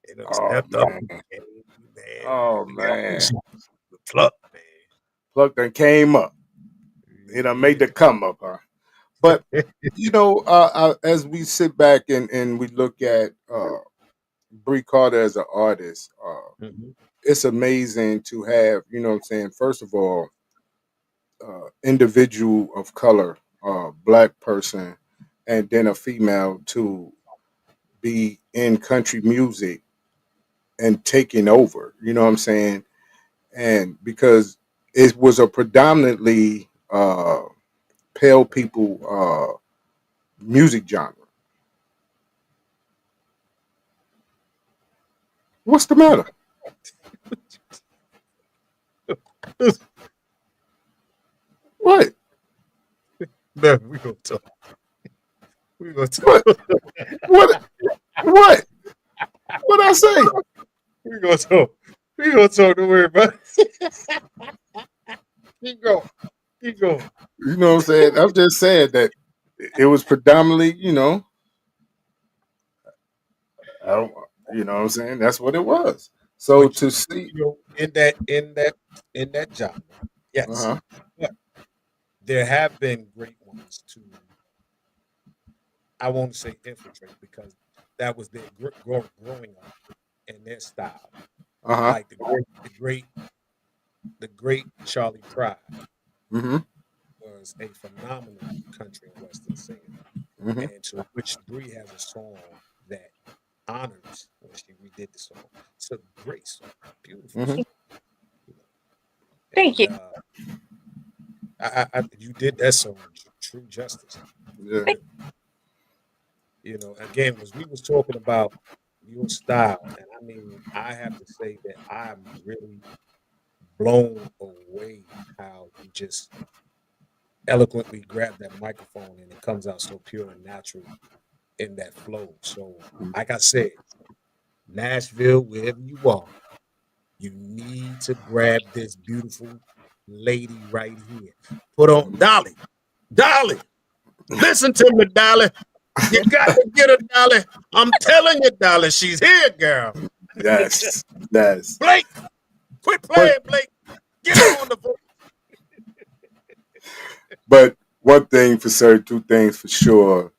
They done Oh, stepped up man. the game, man. Oh, We gotta man. do something with Pluck, man. Pluck done came up. He done made the come up, huh? But you know, as we sit back and we look at Brei Carter as an artist, Mhm. it's amazing to have, you know what I'm saying, first of all, individual of color, black person, and then a female to be in country music and taking over, you know what I'm saying? And because it was a predominantly pale people music genre. What's the matter? What? No, we gonna talk. We gonna talk. What? What? What I say? We gonna talk. We gonna talk. Don't worry about it. Keep going. Keep going. You know what I'm saying? I'm just saying that it was predominantly, I don't, you know what I'm saying? That's what it was. So But to see, in that job, yes. uh-huh, But there have been great ones too. I won't say infiltrate because that was their growing up and their style. uh-huh, Like the great Charlie Pride mm-hmm, was a phenomenal country and western singer, mm-hmm, and to which Bree has a song that honors when she redid the song. It's a great song, beautiful mm-hmm. song. Thank And you. you did that song true justice. Yeah. Again, was we was talking about your style, and I mean, I have to say that I'm really blown away how you just eloquently grab that microphone and it comes out so pure and natural in that flow. So, like I said, Nashville, wherever you are, you need to grab this beautiful lady right here. Put on Dolly. Dolly, listen to me, Dolly. You got to get her, Dolly. I'm telling you, Dolly, she's here, girl. Yes. Blake, quit playing, Blake. Get her on the voice. But one thing for certain, two things for sure.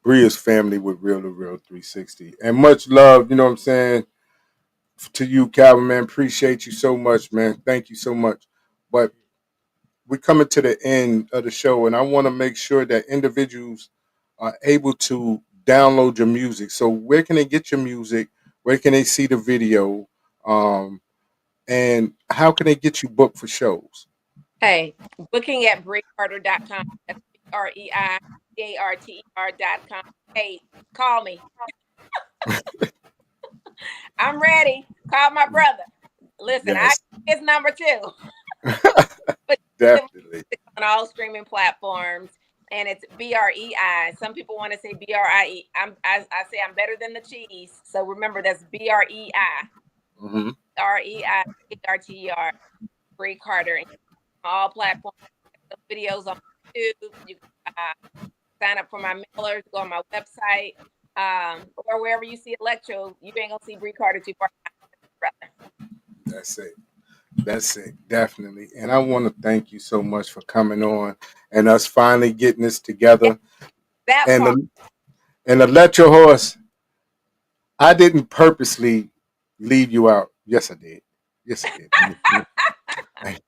Bria's family with Real to Real 360. And much love, you know what I'm saying, to you, Calvin, man. Appreciate you so much, man. Thank you so much. But we're coming to the end of the show, and I want to make sure that individuals are able to download your music. So where can they get your music? Where can they see the video? And how can they get you booked for shows? Hey, booking at breicarter.com. That's BreiCarter.com. Hey, call me. I'm ready. Call my brother. Listen, Yes. I his number too. But Definitely. on all streaming platforms, and it's BREI. Some people want to say BRIE. I say I'm better than the cheese. So remember, that's BREI. Mm-hmm. REICARTER. Brei Carter. All platforms. Videos on YouTube. You can sign up for my mailers. Go on my website. Or wherever you see Electro, you ain't gonna see Brei Carter too far. Brother. That's it. Definitely. And I want to thank you so much for coming on and us finally getting this together. That and part. And Electro Horse, I didn't purposely leave you out. Yes, I did. Yes, I did.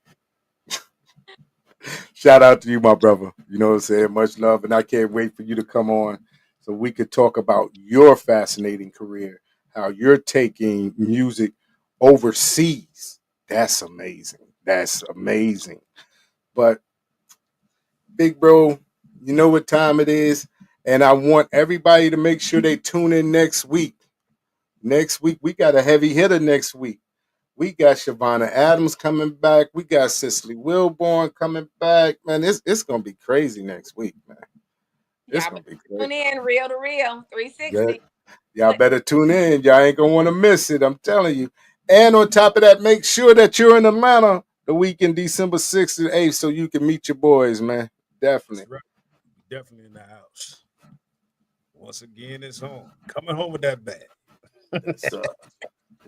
Shout out to you, my brother. You know what I'm saying? Much love. And I can't wait for you to come on so we could talk about your fascinating career, how you're taking music overseas. That's amazing. That's amazing. But, big bro, you know what time it is. And I want everybody to make sure they tune in next week. Next week, we got a heavy hitter next week. We got Shavonna Adams coming back. We got Cicely Wilborn coming back. Man, it's gonna be crazy next week, man. It's gonna be crazy. Tune in, Real to Real 360. Y'all better tune in. Y'all ain't gonna want to miss it. I'm telling you. And on top of that, make sure that you're in Atlanta the weekend, December 6th and 8th, so you can meet your boys, man. Definitely. Right. Definitely in the house. Once again, it's home. Coming home with that bag. Yes, sir.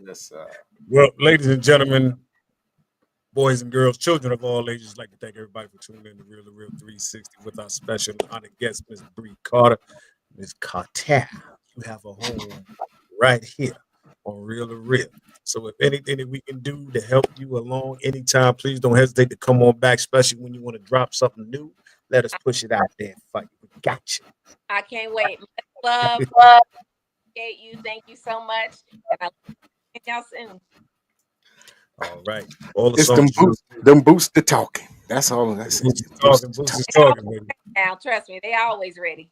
Yes, sir. Well, ladies and gentlemen, boys and girls, children of all ages, I'd like to thank everybody for tuning in to Real to Real 360 with our special honored guest, Ms. Brei Carter. Ms. Carter, you have a home right here on Real to Real. So if anything that we can do to help you along anytime, please don't hesitate to come on back, especially when you want to drop something new. Let us push it out there for you. We got you. I can't wait. Much love. Appreciate you. Thank you so much. And I'll see y'all soon. All right. All the It's songs them boosts the talking. That's all. That's it. Boots is talking, baby. Now, trust me, they always ready.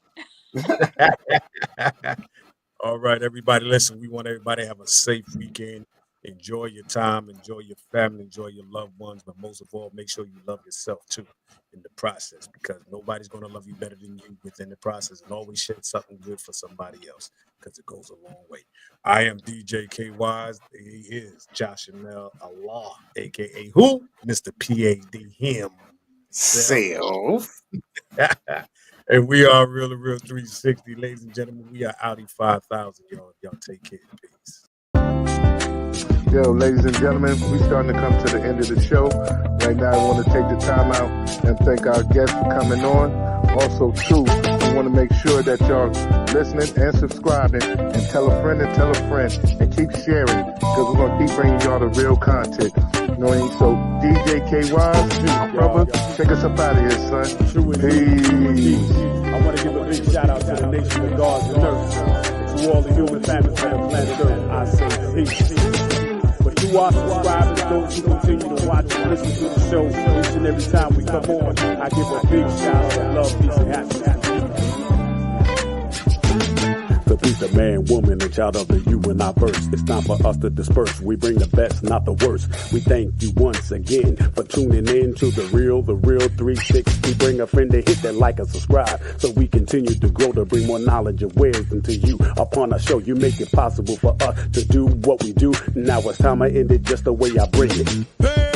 All right, everybody. Listen, we want everybody to have a safe weekend. Enjoy your time, enjoy your family, enjoy your loved ones, but most of all, make sure you love yourself too in the process, because nobody's going to love you better than you within the process, and always share something good for somebody else, because it goes a long way. I am DJ K Wise. He is Josh Mel Allah, aka who? Mr. PAD him. Self. And we are Real to Real 360, ladies and gentlemen. We are Audi 5000. Y'all take care. Peace. Yo, ladies and gentlemen, we starting to come to the end of the show. Right now, I want to take the time out and thank our guests for coming on. Also, too, we want to make sure that y'all listening and subscribing, and tell a friend and keep sharing, because we're going to keep bringing y'all the real content. You know what I mean? So, DJ K Wise, my brother, take us up out of here, son. Peace. I want to give a big shout out to the nation of gods and earth, to all the human families on the planet Earth. I say peace. But to our subscribers, those who continue to watch and listen to the show each and every time we come on, I give a big shout out of love, peace, and happiness. The beast of man, woman, and child of the you and I verse. It's time for us to disperse. We bring the best, not the worst. We thank you once again for tuning in to the Real 360. Bring a friend to hit that like and subscribe, so we continue to grow, to bring more knowledge and wisdom to you upon our show. You make it possible for us to do what we do. Now it's time I end it just the way I bring it.